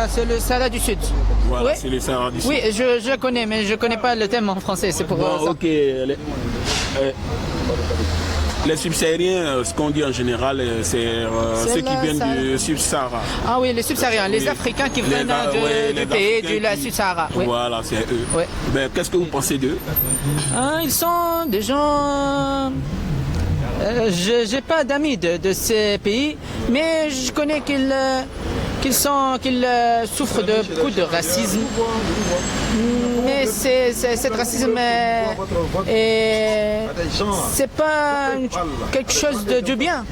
c'est le Sahara du Sud. Voilà, Oui. c'est le Sahara du Sud. Oui, je connais, mais je connais pas le thème en français, c'est pour Bon, ça. ok. Les subsahariens, ce qu'on dit en général, c'est ceux qui viennent du Sub-Sahara. Ah oui, les subsahariens, les Oui. Africains qui Les viennent ouais, du les pays Africains du la qui- Sub-Sahara. Oui. Voilà, c'est eux. Oui. Ben, qu'est-ce que vous pensez d'eux? Ils sont des gens. J'ai pas d'amis de ces pays, mais je connais qu'ils souffrent de beaucoup de racisme. Mais cet racisme c'est pas quelque chose de bien.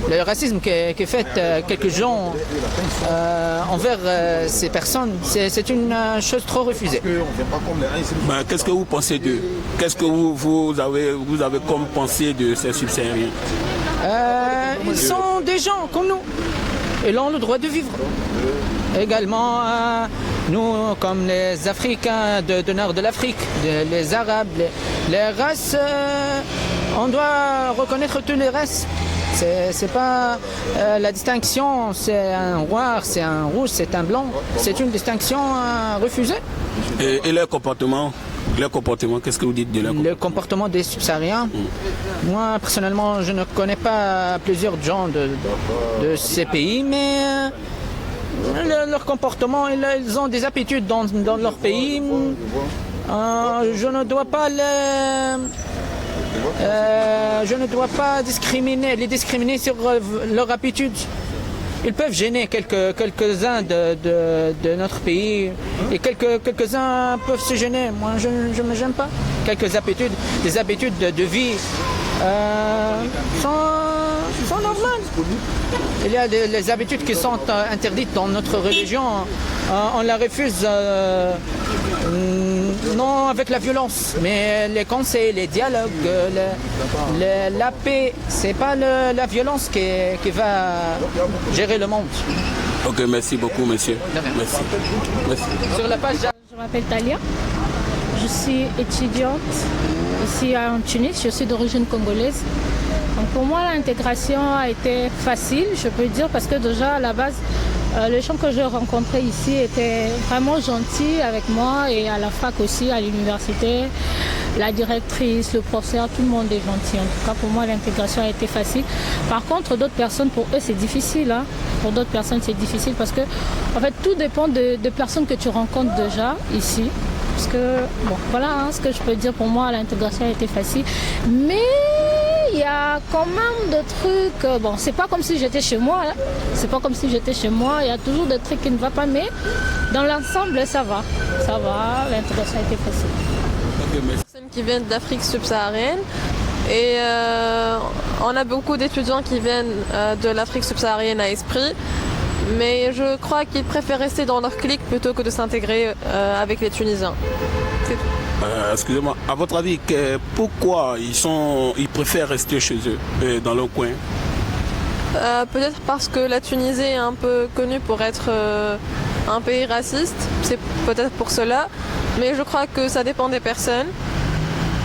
Le racisme qui fait quelques gens envers ces personnes, c'est une chose trop refusée. Ben, qu'est-ce que vous pensez d'eux? Qu'est-ce que vous avez comme pensée de ces subsahariens? Ils sont des gens comme nous. Ils ont le droit de vivre. Également, nous, comme les Africains du nord de l'Afrique, les Arabes, les races, on doit reconnaître toutes les races. C'est pas la distinction, c'est un noir, c'est un rouge, c'est un blanc. C'est une distinction refusée. Et leur comportement? Leur comportement, qu'est-ce que vous dites de leur comportement? Le comportement des subsahariens, moi personnellement je ne connais pas plusieurs gens de ces pays, mais leur comportement, ils ont des habitudes dans leur pays. Je ne dois pas les discriminer sur leur habitude. Ils peuvent gêner quelques-uns de notre pays et quelques-uns peuvent se gêner. Moi, je ne me gêne pas. Des habitudes de vie sont normales. Il y a des habitudes qui sont interdites dans notre religion. On la refuse non avec la violence, mais les conseils, les dialogues, la paix, c'est pas la violence qui va gérer le monde. Ok, merci beaucoup, monsieur. Merci. Merci. Sur la page. Je m'appelle Talia, je suis étudiante ici en Tunis, je suis d'origine congolaise. Donc pour moi l'intégration a été facile, je peux dire, parce que déjà à la base, les gens que j'ai rencontrés ici étaient vraiment gentils avec moi et à la fac aussi, à l'université, la directrice, le professeur, tout le monde est gentil. En tout cas pour moi l'intégration a été facile. Par contre d'autres personnes, pour eux c'est difficile. Pour d'autres personnes c'est difficile parce que en fait tout dépend des personnes que tu rencontres déjà ici. Parce que bon voilà ce que je peux dire, pour moi l'intégration a été facile. Mais il y a quand même des trucs, bon c'est pas comme si j'étais chez moi, c'est pas comme si j'étais chez moi, il y a toujours des trucs qui ne vont pas, mais dans l'ensemble ça va, l'intégration a été facile. Ok, merci. Personnes qui viennent d'Afrique subsaharienne et on a beaucoup d'étudiants qui viennent de l'Afrique subsaharienne à Esprit, mais je crois qu'ils préfèrent rester dans leur clique plutôt que de s'intégrer avec les Tunisiens. C'est tout. Excusez-moi, à votre avis, pourquoi ils préfèrent rester chez eux, dans leur coin? Peut-être parce que la Tunisie est un peu connue pour être un pays raciste, c'est peut-être pour cela, mais je crois que ça dépend des personnes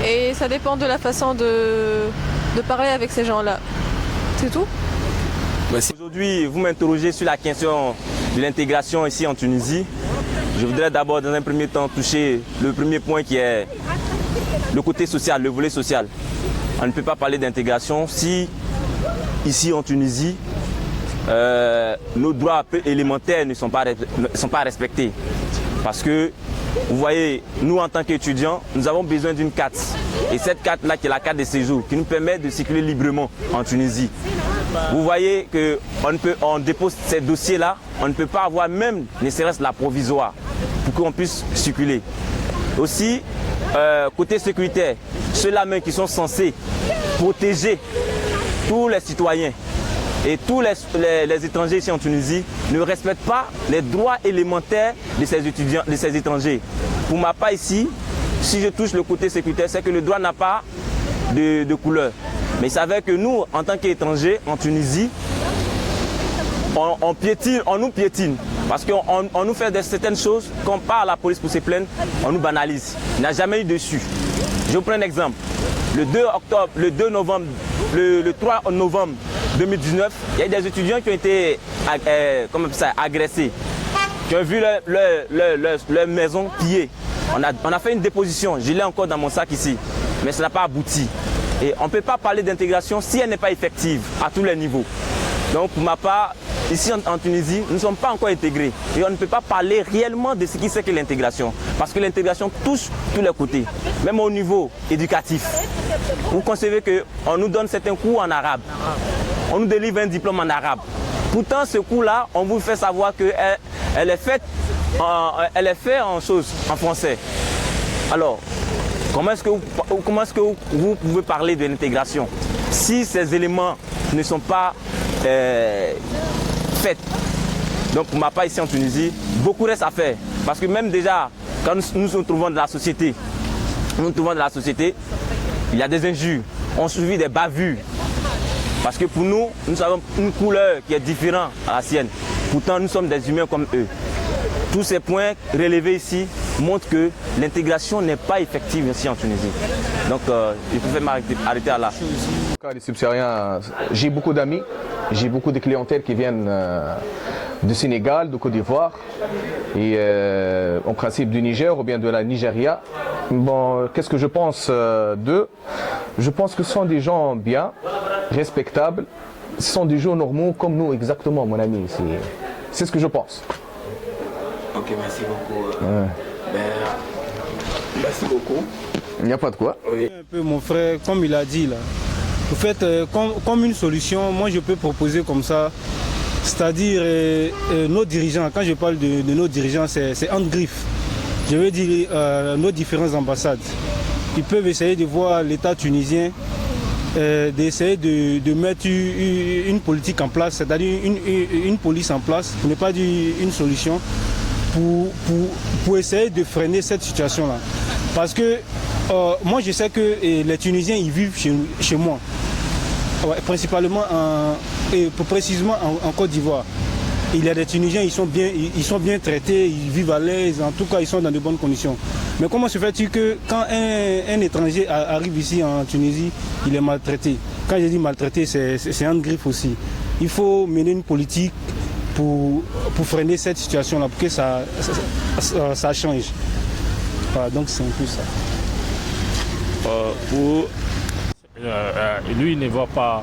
et ça dépend de la façon de parler avec ces gens-là. C'est tout. Merci. Aujourd'hui, vous m'interrogez sur la question de l'intégration ici en Tunisie. Je voudrais d'abord, dans un premier temps, toucher le premier point qui est le côté social, le volet social. On ne peut pas parler d'intégration si, ici en Tunisie, nos droits élémentaires ne sont pas respectés. Parce que, vous voyez, nous en tant qu'étudiants, nous avons besoin d'une carte. Et cette carte-là, qui est la carte de séjour, qui nous permet de circuler librement en Tunisie. Vous voyez qu'on dépose ces dossiers-là, on ne peut pas avoir même, ne serait-ce la provisoire, pour qu'on puisse circuler. Aussi, côté sécuritaire, ceux-là même qui sont censés protéger tous les citoyens et tous les étrangers ici en Tunisie ne respectent pas les droits élémentaires de ces étudiants, de ces étrangers. Pour ma part ici, si je touche le côté sécuritaire, c'est que le droit n'a pas de couleur. Mais il s'avère que nous, en tant qu'étrangers en Tunisie, on nous piétine. Parce qu'on nous fait certaines choses, quand on part à la police pour se plaindre, on nous banalise. Il n'y a jamais eu de su. Je vous prends un exemple. Le 3 novembre 2019, il y a des étudiants qui ont été agressés. qui ont vu leur maison pillée. On a fait une déposition, je l'ai encore dans mon sac ici, mais ça n'a pas abouti. Et on ne peut pas parler d'intégration si elle n'est pas effective à tous les niveaux. Donc pour ma part, ici en Tunisie, nous ne sommes pas encore intégrés. Et on ne peut pas parler réellement de ce qui c'est que l'intégration. Parce que l'intégration touche tous les côtés, même au niveau éducatif. Vous concevez qu'on nous donne certains cours en arabe. On nous délivre un diplôme en arabe. Pourtant, ce cours-là, on vous fait savoir qu'elle est faite en français. Alors, comment est-ce que vous pouvez parler de l'intégration si ces éléments ne sont pas faits? Donc pour ma part ici en Tunisie, beaucoup reste à faire. Parce que même déjà, quand nous nous trouvons dans la société, il y a des injures, on subit des bavures. Parce que pour nous, nous avons une couleur qui est différente à la sienne. Pourtant, nous sommes des humains comme eux. Tous ces points relevés ici montrent que l'intégration n'est pas effective ici en Tunisie. Donc, je préfère m'arrêter à là. Les subsahariens, j'ai beaucoup d'amis, j'ai beaucoup de clientèles qui viennent du Sénégal, de Côte d'Ivoire et en principe du Niger ou bien de la Nigeria. Bon, qu'est-ce que je pense d'eux? Je pense que ce sont des gens bien, respectables, ce sont des gens normaux comme nous exactement, mon ami. C'est ce que je pense. Ok, merci beaucoup. Merci beaucoup. Il n'y a pas de quoi. Oui. Un peu mon frère, comme il a dit là, en fait, comme une solution, moi je peux proposer comme ça, c'est-à-dire nos dirigeants, quand je parle de nos dirigeants, c'est en griffe. Je veux dire nos différentes ambassades. Ils peuvent essayer de voir l'État tunisien, d'essayer de mettre une politique en place, c'est-à-dire une police en place, pour ne pas dire une solution, pour essayer de freiner cette situation-là. Parce que moi je sais que les Tunisiens ils vivent chez moi, principalement précisément en Côte d'Ivoire. Il y a des Tunisiens, ils sont bien traités, ils vivent à l'aise, en tout cas ils sont dans de bonnes conditions. Mais comment se fait-il que quand un étranger arrive ici en Tunisie, il est maltraité? Quand je dis maltraité, c'est un griffe aussi. Il faut mener une politique pour freiner cette situation-là, pour que ça change. Voilà, donc c'est un peu ça. Lui, il ne voit pas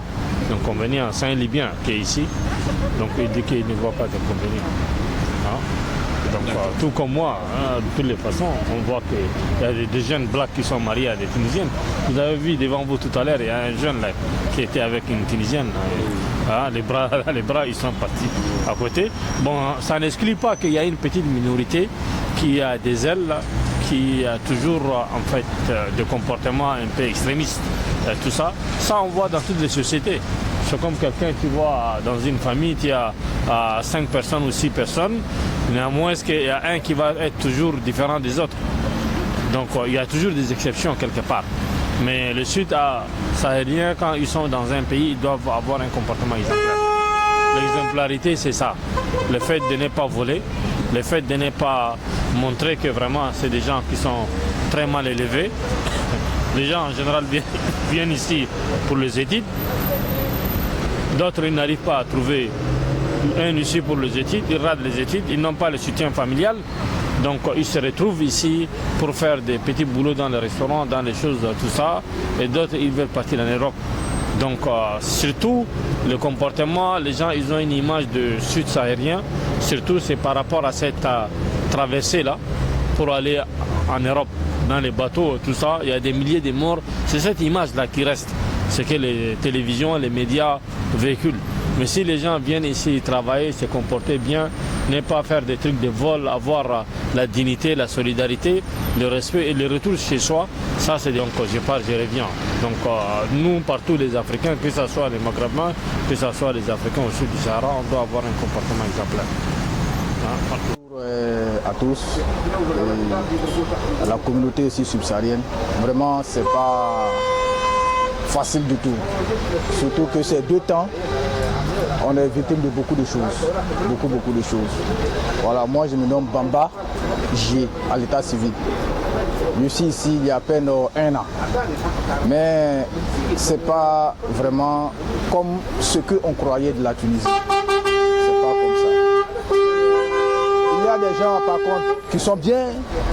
d'inconvénient. C'est un Libyen qui est ici, donc il dit qu'il ne voit pas d'inconvénient. Hein? Donc, tout comme moi, hein, de toutes les façons, on voit qu'il y a des jeunes blacks qui sont mariés à des Tunisiennes. Vous avez vu devant vous tout à l'heure, il y a un jeune là, qui était avec une Tunisienne. Hein, les bras, ils sont partis à côté. Bon, ça n'exclut pas qu'il y a une petite minorité qui a des ailes, là, qui a toujours en fait des comportements un peu extrémistes. Tout ça, on voit dans toutes les sociétés. C'est comme quelqu'un, tu vois, dans une famille, tu as 5 personnes ou 6 personnes, néanmoins qu'il y a un qui va être toujours différent des autres. Donc il y a toujours des exceptions quelque part. Mais le Sud sahélien, quand ils sont dans un pays, ils doivent avoir un comportement exemplaire. L'exemplarité, c'est ça. Le fait de ne pas voler, le fait de ne pas montrer que vraiment c'est des gens qui sont très mal élevés. Les gens en général viennent ici pour les études. D'autres n'arrivent pas à trouver un ici pour les études, ils ratent les études, ils n'ont pas le soutien familial. Donc ils se retrouvent ici pour faire des petits boulots dans les restaurants, dans les choses, tout ça. Et d'autres, ils veulent partir en Europe. Donc surtout, le comportement, les gens, ils ont une image de sud-sahélien. Surtout, c'est par rapport à cette traversée-là pour aller en Europe. Dans les bateaux, tout ça, il y a des milliers de morts. C'est cette image-là qui reste. C'est que les télévisions, les médias véhiculent. Mais si les gens viennent ici travailler, se comporter bien, ne pas faire des trucs de vol, avoir la dignité, la solidarité, le respect et le retour chez soi, ça c'est donc je pars, je reviens. Donc nous, partout les Africains, que ce soit les Maghrébins, que ce soit les Africains au sud du Sahara, on doit avoir un comportement exemplaire. À tous, à la communauté aussi subsaharienne, vraiment c'est pas facile du tout. Surtout que ces 2 temps, on est victime de beaucoup de choses, beaucoup de choses. Voilà, moi je me nomme Bamba J à l'état civil. Je suis ici il y a à peine 1 an, mais c'est pas vraiment comme ce qu'on croyait de la Tunisie. C'est pas comme ça. Il y a a des gens par contre qui sont bien,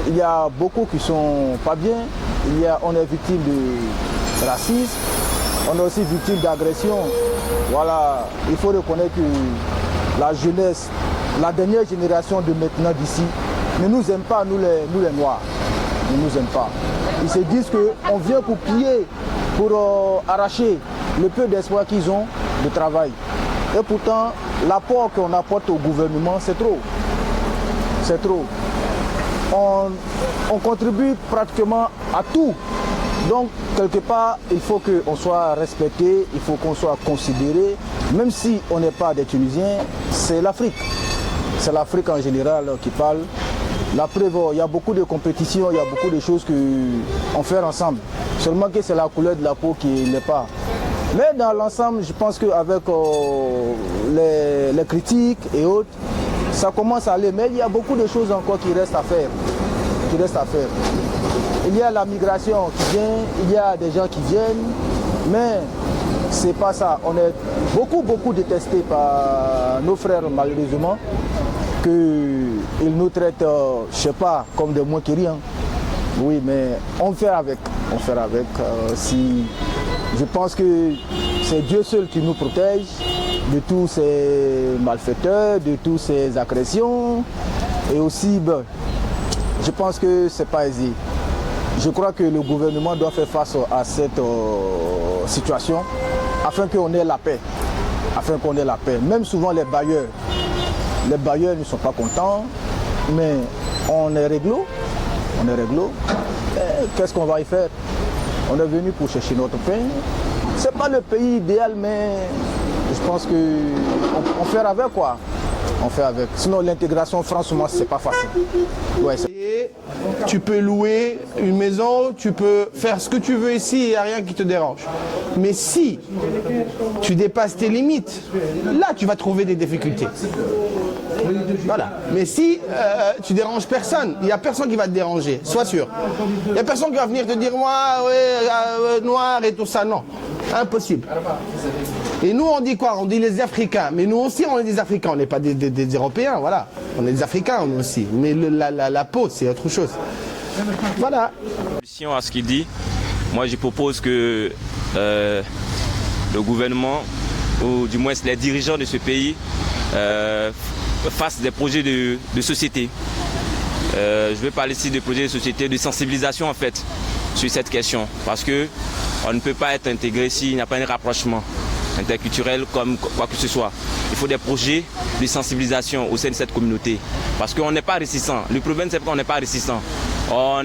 il y a beaucoup qui sont pas bien, on est victime de racisme, on est aussi victime d'agression. Voilà, il faut reconnaître que la jeunesse, la dernière génération de maintenant d'ici, ne nous aime pas, nous les Noirs, ne nous aiment pas. Ils se disent qu'on vient pour piller, pour arracher le peu d'espoir qu'ils ont de travail. Et pourtant, l'apport qu'on apporte au gouvernement, c'est trop. C'est trop. On contribue pratiquement à tout. Donc, quelque part, il faut qu'on soit respecté, il faut qu'on soit considéré. Même si on n'est pas des Tunisiens, c'est l'Afrique. C'est l'Afrique en général qui parle. La preuve, il y a beaucoup de compétitions, il y a beaucoup de choses qu'on fait ensemble. Seulement que c'est la couleur de la peau qui n'est pas. Mais dans l'ensemble, je pense qu'avec les critiques et autres, ça commence à aller. Mais il y a beaucoup de choses encore qui restent à faire. Il y a la migration qui vient, il y a des gens qui viennent, mais c'est pas ça. On est beaucoup détestés par nos frères malheureusement, qu'ils nous traitent, je sais pas, comme des moins qui rien. Oui, mais on fait avec. Je pense que c'est Dieu seul qui nous protège de tous ces malfaiteurs, de toutes ces agressions. Et aussi, je pense que c'est pas aisé. Je crois que le gouvernement doit faire face à cette situation afin qu'on ait la paix. Même souvent les bailleurs ne sont pas contents, mais on est réglo. Qu'est-ce qu'on va y faire? On est venu pour chercher notre pain. C'est pas le pays idéal, mais je pense qu'on fait avec quoi. On fait avec. Sinon l'intégration, franchement, c'est pas facile. Ouais, tu peux louer une maison, tu peux faire ce que tu veux ici, il n'y a rien qui te dérange. Mais si tu dépasses tes limites, là tu vas trouver des difficultés. Voilà. Mais si tu déranges personne, il n'y a personne qui va te déranger, sois sûr. Il n'y a personne qui va venir te dire moi, noir et tout ça, non. Impossible. Et nous on dit quoi? On dit les Africains. Mais nous aussi on est des Africains, on n'est pas des Européens, voilà. On est des Africains nous aussi. Mais la peau c'est autre chose. Voilà. À ce qu'il dit, moi je propose que le gouvernement, ou du moins les dirigeants de ce pays, fassent des projets de société. Je vais parler ici de projets de société, de sensibilisation en fait sur cette question. Parce que on ne peut pas être intégré s'il n'y a pas un rapprochement interculturel comme quoi que ce soit. Il faut des projets de sensibilisation au sein de cette communauté. Parce qu'on n'est pas résistant. Le problème c'est qu'on n'est pas résistant. On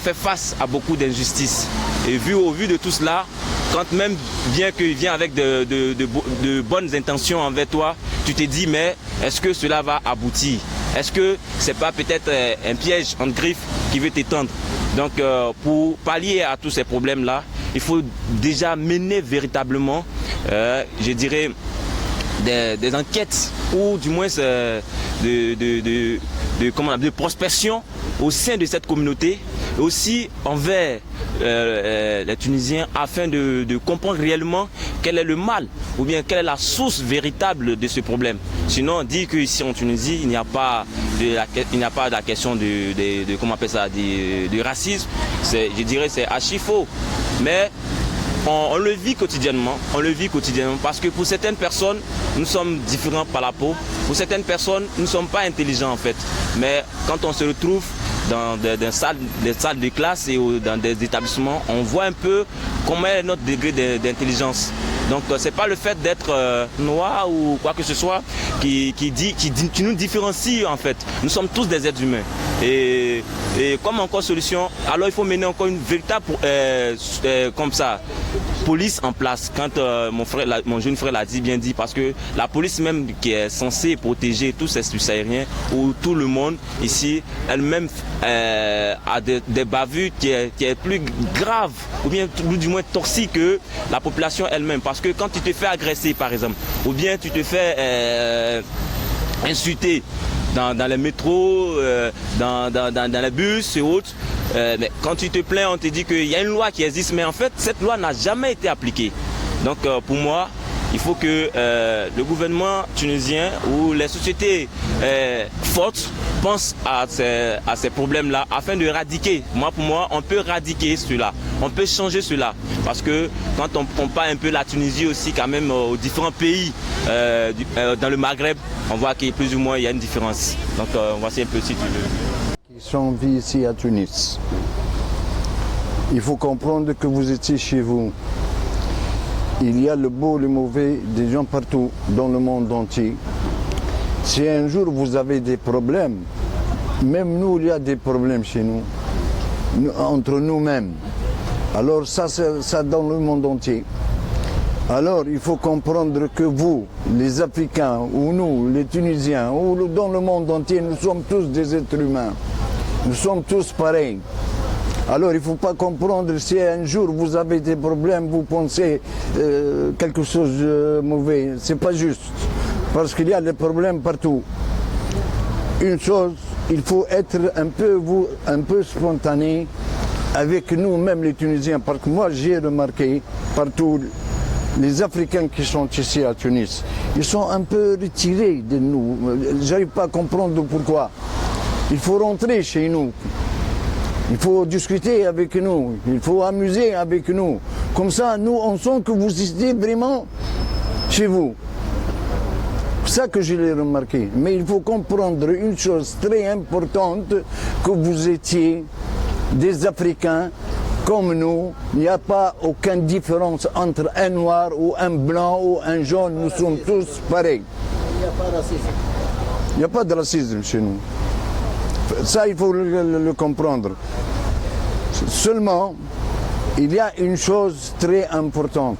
fait face à beaucoup d'injustices. Et au vu de tout cela, quand même bien qu'il vient avec de bonnes intentions envers toi, tu te dis mais est-ce que cela va aboutir? Est-ce que c'est pas peut-être un piège en griffe qui veut t'étendre? Donc pour pallier à tous ces problèmes-là, il faut déjà mener véritablement, je dirais, des enquêtes ou du moins de prospection au sein de cette communauté, et aussi envers les Tunisiens afin de comprendre réellement quel est le mal ou bien quelle est la source véritable de ce problème. Sinon on dit qu'ici en Tunisie il n'y a pas de la question de comment on appelle ça, de racisme. Je dirais c'est archi faux. Mais on le vit quotidiennement, parce que pour certaines personnes, nous sommes différents par la peau. Pour certaines personnes, nous ne sommes pas intelligents en fait. Mais quand on se retrouve dans des salles de classe et dans des établissements, on voit un peu comment est notre degré d'intelligence. Donc c'est pas le fait d'être noir ou quoi que ce soit qui nous différencie en fait. Nous sommes tous des êtres humains. Et comme encore solution, alors il faut mener encore une véritable comme ça, police en place. Quand mon jeune frère l'a bien dit, parce que la police même qui est censée protéger tous ces subsahariens ou tout le monde ici, elle-même a des bavures qui est plus grave ou bien du moins toxique que la population elle-même. Parce que quand tu te fais agresser par exemple, ou bien tu te fais insulter dans les métros, dans les bus et autres, mais quand tu te plains, on te dit qu'il y a une loi qui existe, mais en fait cette loi n'a jamais été appliquée. Donc pour moi, il faut que le gouvernement tunisien ou les sociétés fortes pensent à ces problèmes-là afin de éradiquer. Pour moi, on peut éradiquer cela, on peut changer cela. Parce que quand on compare un peu la Tunisie aussi quand même aux différents pays dans le Maghreb, on voit qu'il y a plus ou moins il y a une différence. Donc voici un peu si tu veux. Qui sont vus ici à Tunis. Il faut comprendre que vous étiez chez vous. Il y a le beau, le mauvais, des gens partout dans le monde entier. Si un jour vous avez des problèmes, même nous, il y a des problèmes chez nous, entre nous-mêmes. Alors ça dans le monde entier. Alors il faut comprendre que vous, les Africains, ou nous, les Tunisiens, ou dans le monde entier, nous sommes tous des êtres humains. Nous sommes tous pareils. Alors il ne faut pas comprendre si un jour vous avez des problèmes, vous pensez quelque chose de mauvais. Ce n'est pas juste. Parce qu'il y a des problèmes partout. Une chose, il faut être un peu spontané avec nous, même les Tunisiens. Parce que moi j'ai remarqué partout les Africains qui sont ici à Tunis, ils sont un peu retirés de nous. J'arrive pas à comprendre pourquoi. Il faut rentrer chez nous. Il faut discuter avec nous, il faut amuser avec nous. Comme ça, nous, on sent que vous étiez vraiment chez vous. C'est ça que je l'ai remarqué. Mais il faut comprendre une chose très importante, que vous étiez des Africains comme nous. Il n'y a pas aucune différence entre un noir ou un blanc ou un jaune. Nous sommes tous pareils. Il n'y a pas de racisme. Il n'y a pas de racisme chez nous. Ça, il faut le comprendre. Seulement, il y a une chose très importante.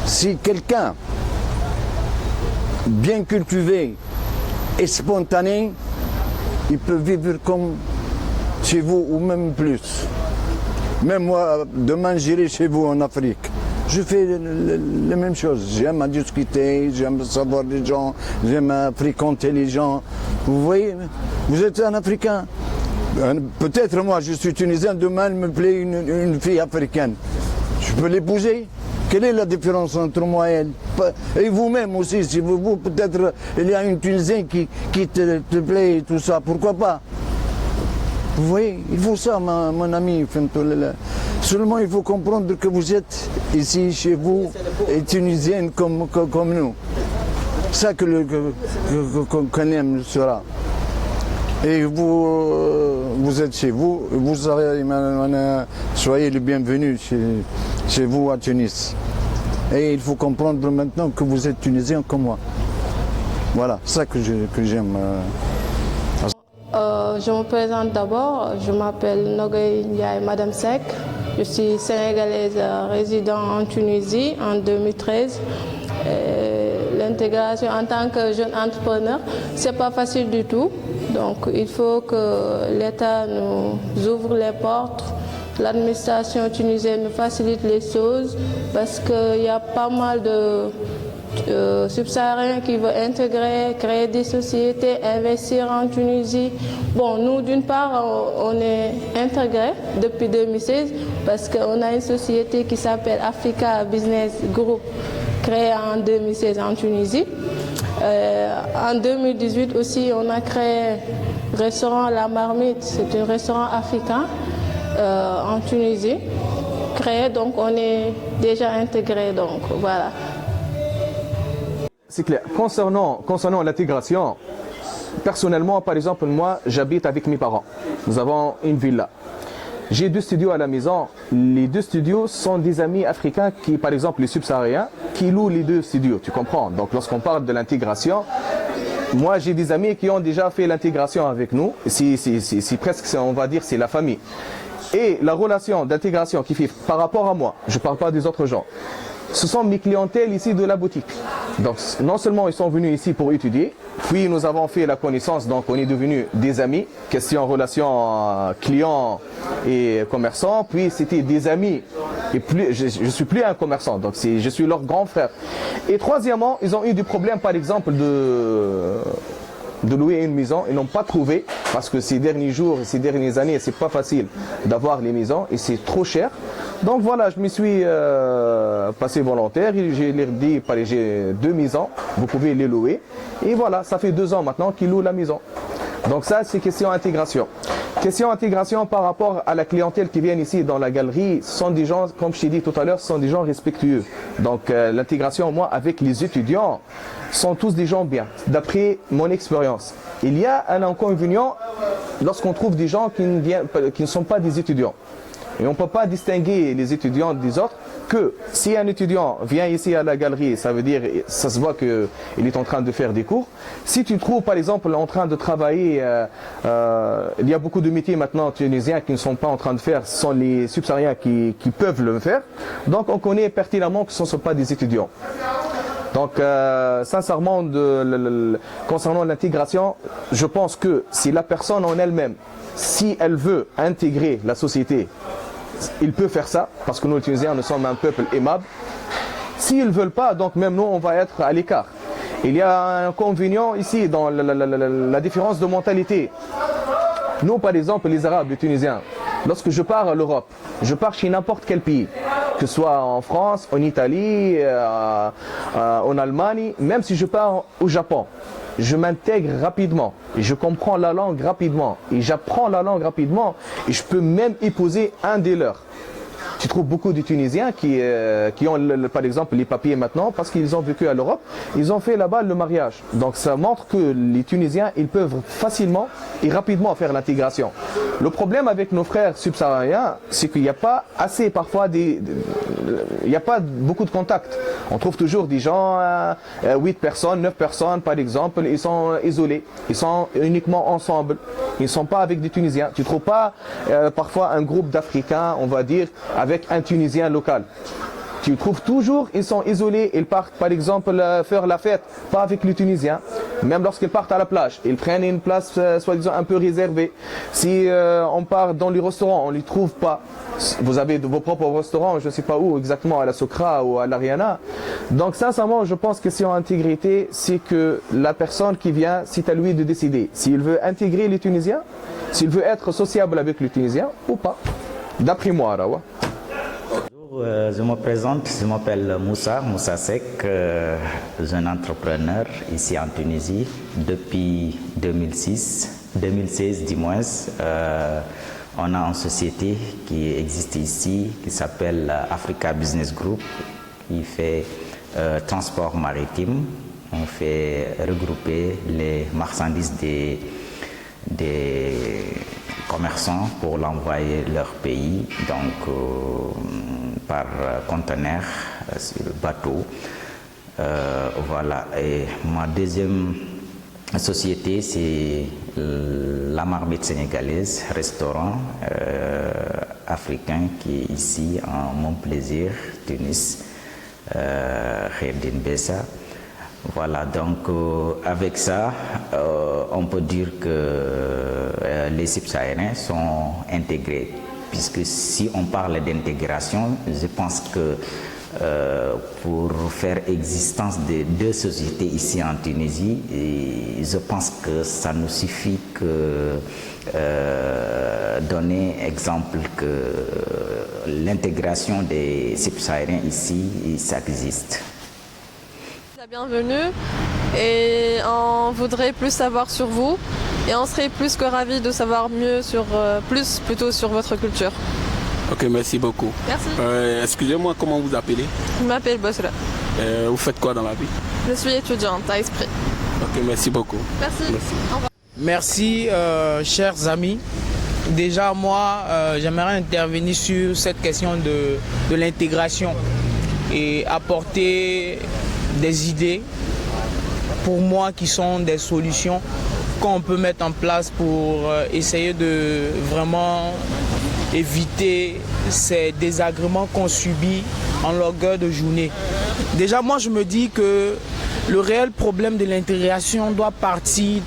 Si quelqu'un, bien cultivé et spontané, il peut vivre comme chez vous ou même plus. Même moi, demain, j'irai chez vous en Afrique. Je fais les mêmes choses. J'aime à discuter, j'aime savoir les gens, j'aime à fréquenter les gens. Vous voyez, vous êtes un Africain. Peut-être moi, je suis tunisien, demain, il me plaît une fille africaine. Je peux l'épouser. Quelle est la différence entre moi et elle? Et vous-même aussi, si vous peut-être, il y a une Tunisienne qui te plaît et tout ça, pourquoi pas? Vous voyez, il faut ça, mon ami. Seulement, il faut comprendre que vous êtes ici, chez vous, et tunisienne comme nous. C'est ça qu'on aime sera. Et vous êtes chez vous, soyez les bienvenus chez vous à Tunis. Et il faut comprendre maintenant que vous êtes tunisien comme moi. Voilà, c'est ça que j'aime. Je me présente d'abord, je m'appelle Nogueï Ndiaye Madame Sek. Je suis sénégalaise résident en Tunisie en 2013. L'intégration en tant que jeune entrepreneur, c'est pas facile du tout. Donc il faut que l'État nous ouvre les portes, l'administration tunisienne nous facilite les choses parce qu'il y a pas mal de subsahariens qui veulent intégrer, créer des sociétés, investir en Tunisie. Bon, nous d'une part, on est intégrés depuis 2016 parce qu'on a une société qui s'appelle Africa Business Group, créée en 2016 en Tunisie. En 2018 aussi, on a créé le restaurant La Marmite, c'est un restaurant africain en Tunisie, créé, donc on est déjà intégré, donc voilà. C'est clair. Concernant l'intégration, personnellement, par exemple, moi, j'habite avec mes parents. Nous avons une villa. J'ai 2 studios à la maison. Les 2 studios sont des amis africains qui, par exemple, les subsahariens, qui louent les 2 studios. Tu comprends? Donc, lorsqu'on parle de l'intégration, moi, j'ai des amis qui ont déjà fait l'intégration avec nous. C'est presque, on va dire, c'est la famille. Et la relation d'intégration qui fait par rapport à moi, je ne parle pas des autres gens, ce sont mes clientèles ici de la boutique. Donc non seulement ils sont venus ici pour étudier, puis nous avons fait la connaissance, donc on est devenus des amis, question relation client et commerçant, puis c'était des amis, et je suis plus un commerçant, donc je suis leur grand frère. Et troisièmement, ils ont eu des problèmes par exemple de louer une maison, ils n'ont pas trouvé, parce que ces derniers jours, ces dernières années, c'est pas facile d'avoir les maisons et c'est trop cher. Donc voilà, je me suis passé volontaire, j'ai leur dit, j'ai 2 maisons, vous pouvez les louer. Et voilà, ça fait 2 ans maintenant qu'ils louent la maison. Donc ça, c'est question intégration. Question intégration par rapport à la clientèle qui vient ici dans la galerie, ce sont des gens, comme je t'ai dit tout à l'heure, ce sont des gens respectueux. Donc l'intégration, moi, avec les étudiants, sont tous des gens bien, d'après mon expérience. Il y a un inconvénient lorsqu'on trouve des gens qui ne sont pas des étudiants. Et on ne peut pas distinguer les étudiants des autres que si un étudiant vient ici à la galerie, ça veut dire, ça se voit qu'il est en train de faire des cours. Si tu trouves par exemple en train de travailler, il y a beaucoup de métiers maintenant tunisiens qui ne sont pas en train de faire, ce sont les subsahariens qui peuvent le faire. Donc on connaît pertinemment que ce ne sont pas des étudiants. Donc sincèrement, concernant l'intégration, je pense que si la personne en elle-même, si elle veut intégrer la société, il peut faire ça, parce que nous les Tunisiens, nous sommes un peuple aimable. S'ils ne veulent pas, donc même nous, on va être à l'écart. Il y a un inconvénient ici dans la différence de mentalité. Nous, par exemple, les Arabes, les Tunisiens, lorsque je pars à l'Europe, je pars chez n'importe quel pays, que ce soit en France, en Italie, en Allemagne, même si je pars au Japon, je m'intègre rapidement, et je comprends la langue rapidement, et j'apprends la langue rapidement, et je peux même épouser un des leurs. Tu trouves beaucoup de Tunisiens qui ont par exemple les papiers maintenant parce qu'ils ont vécu à l'Europe, ils ont fait là-bas le mariage. Donc ça montre que les Tunisiens, ils peuvent facilement et rapidement faire l'intégration. Le problème avec nos frères subsahariens, c'est qu'il n'y a pas assez parfois il n'y a pas beaucoup de contacts. On trouve toujours des gens, 8 personnes, 9 personnes par exemple, ils sont isolés, ils sont uniquement ensemble, ils ne sont pas avec des Tunisiens. Tu ne trouves pas parfois un groupe d'Africains, on va dire, avec un Tunisien local. Tu trouves toujours, ils sont isolés, ils partent par exemple faire la fête, pas avec les Tunisiens, même lorsqu'ils partent à la plage, ils prennent une place soi-disant un peu réservée. Si on part dans les restaurants, on ne les trouve pas. Vous avez vos propres restaurants, je ne sais pas où exactement, à la Sokra ou à l'Ariana. Donc sincèrement, je pense que si en intégrité, c'est que la personne qui vient, c'est à lui de décider s'il veut intégrer les Tunisiens, s'il veut être sociable avec les Tunisiens ou pas. D'après moi, Rawa. Je me présente, je m'appelle Moussa Sek, jeune entrepreneur ici en Tunisie depuis 2016 du moins. On a une société qui existe ici qui s'appelle Africa Business Group, qui fait transport maritime. On fait regrouper les marchandises des commerçants pour l'envoyer leur pays, donc par conteneur sur le bateau. Voilà. Et ma deuxième société, c'est la Marmite sénégalaise, restaurant africain qui est ici en Mon Plaisir, Tunis, Kherdin Bessa. Voilà, donc avec ça, on peut dire que les subsahariens sont intégrés. Puisque si on parle d'intégration, je pense que pour faire existence de 2 sociétés ici en Tunisie, je pense que ça nous suffit que donner exemple que l'intégration des subsahariens ici, ça existe. Bienvenue et on voudrait plus savoir sur vous et on serait plus que ravis de savoir mieux plutôt sur votre culture. Ok, merci beaucoup. Merci. Excusez-moi, comment vous appelez? Je m'appelle Bosra. Vous faites quoi dans la vie? Je suis étudiante à Esprit. Ok, merci beaucoup. Merci. Au revoir. Merci, chers amis. Déjà, moi, j'aimerais intervenir sur cette question de l'intégration et apporter des idées pour moi qui sont des solutions qu'on peut mettre en place pour essayer de vraiment éviter ces désagréments qu'on subit en longueur de journée. Déjà, moi, je me dis que le réel problème de l'intégration doit partir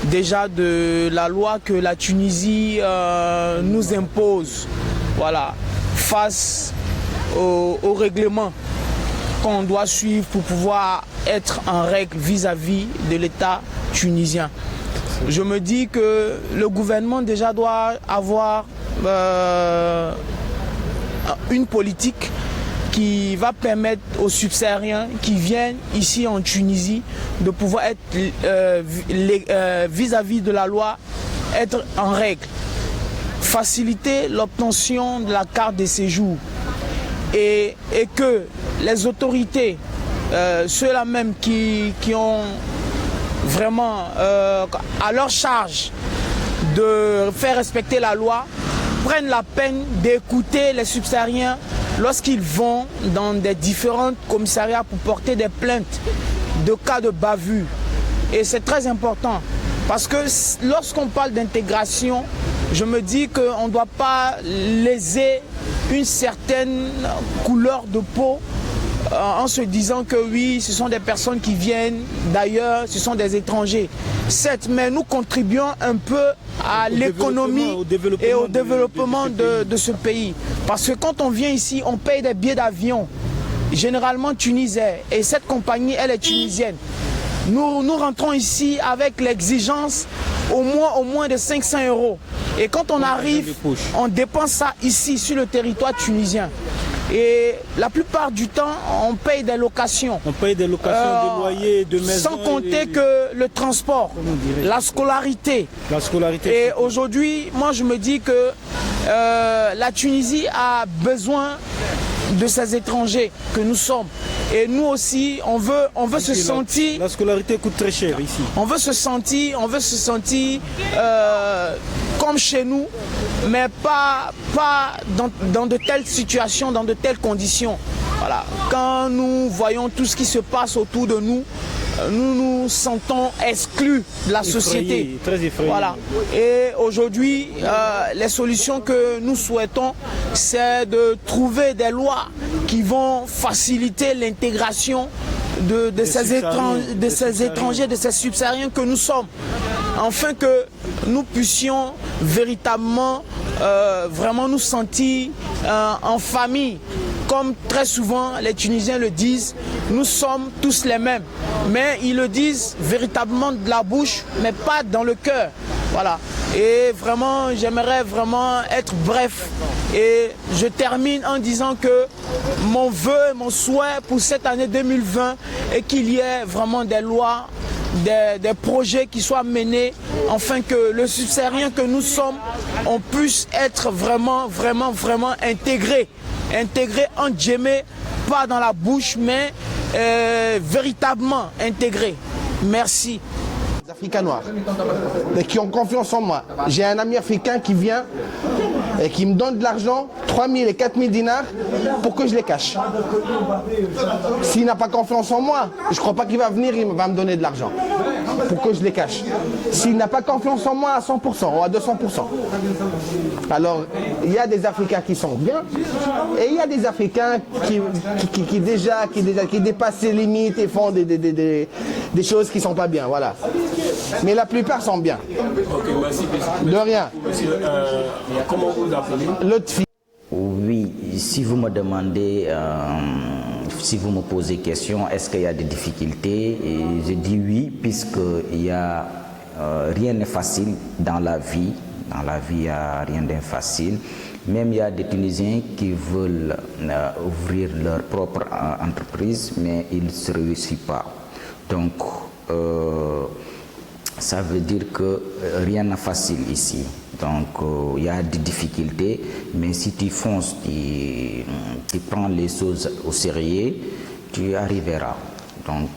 déjà de la loi que la Tunisie nous impose, voilà, face au règlement qu'on doit suivre pour pouvoir être en règle vis-à-vis de l'État tunisien. Je me dis que le gouvernement déjà doit avoir une politique qui va permettre aux subsahariens qui viennent ici en Tunisie de pouvoir être vis-à-vis de la loi, être en règle. Faciliter l'obtention de la carte de séjour et que les autorités, ceux-là même qui ont vraiment à leur charge de faire respecter la loi, prennent la peine d'écouter les subsahariens lorsqu'ils vont dans des différents commissariats pour porter des plaintes de cas de bavure. Et c'est très important parce que lorsqu'on parle d'intégration, je me dis qu'on ne doit pas léser une certaine couleur de peau en se disant que oui, ce sont des personnes qui viennent d'ailleurs, ce sont des étrangers. Certes, mais nous contribuons un peu à l'économie et au développement de ce pays. Parce que quand on vient ici, on paye des billets d'avion, généralement tunisiens, et cette compagnie, elle est tunisienne. Nous rentrons ici avec l'exigence au moins de 500 €. Et quand on arrive, on dépense ça ici, sur le territoire tunisien. Et la plupart du temps, on paye des locations. On paye des locations de loyers, de maisons. Sans compter que le transport, la scolarité. La scolarité. Et aujourd'hui, moi je me dis que la Tunisie a besoin de ces étrangers que nous sommes. Et nous aussi, on veut se sentir... La scolarité coûte très cher ici. On veut se sentir comme chez nous, mais pas dans de telles situations, dans de telles conditions. Voilà. Quand nous voyons tout ce qui se passe autour de nous, nous nous sentons exclus de la société. Très effrayés. Voilà. Et aujourd'hui, les solutions que nous souhaitons, c'est de trouver des lois qui vont faciliter l'intégration de ces étrangers, de ces subsahariens que nous sommes, afin que nous puissions véritablement vraiment nous sentir en famille. Comme très souvent les Tunisiens le disent, nous sommes tous les mêmes. Mais ils le disent véritablement de la bouche, mais pas dans le cœur. Voilà. Et vraiment, j'aimerais vraiment être bref. Et je termine en disant que mon vœu, mon souhait pour cette année 2020 est qu'il y ait vraiment des lois, des projets qui soient menés, afin que le subsaharien que nous sommes, on puisse être vraiment intégré en djemé, pas dans la bouche, mais véritablement intégré. Merci. Les Africains noirs, mais qui ont confiance en moi. J'ai un ami africain qui vient et qui me donne de l'argent, 3 000 et 4 000 dinars, pour que je les cache. S'il n'a pas confiance en moi, je ne crois pas qu'il va venir, il va me donner de l'argent pour que je les cache. S'il n'a pas confiance en moi à 100% ou à 200%. Alors, il y a des Africains qui sont bien et il y a des Africains qui dépassent les limites et font des choses qui ne sont pas bien. Voilà. Mais la plupart sont bien. Ok, merci. De rien. Monsieur, comment vous appelez? Lotfi. Oui, si vous me demandez, si vous me posez question, est-ce qu'il y a des difficultés? Et je dis oui, puisque rien n'est facile dans la vie. Dans la vie, il n'y a rien d'infacile. Même il y a des Tunisiens qui veulent ouvrir leur propre entreprise, mais ils ne se réussissent pas. Donc, ça veut dire que rien n'est facile ici. Donc, il y a des difficultés, mais si tu fonces, tu prends les choses au sérieux, tu arriveras. Donc,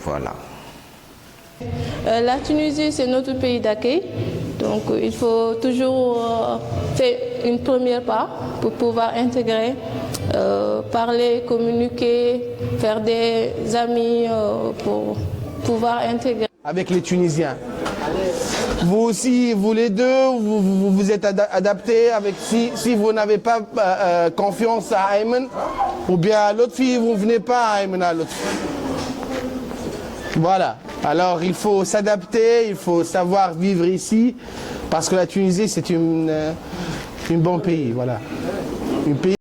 voilà. La Tunisie, c'est notre pays d'accueil. Donc, il faut toujours faire une première pas pour pouvoir intégrer, parler, communiquer, faire des amis pour pouvoir intégrer. Avec les Tunisiens. Vous aussi, vous les deux, vous êtes adaptés avec si vous n'avez pas confiance à Ayman, ou bien à l'autre fille, vous ne venez pas à Ayman à l'autre fille. Voilà. Alors il faut s'adapter, il faut savoir vivre ici, parce que la Tunisie c'est un bon pays, voilà. Un pays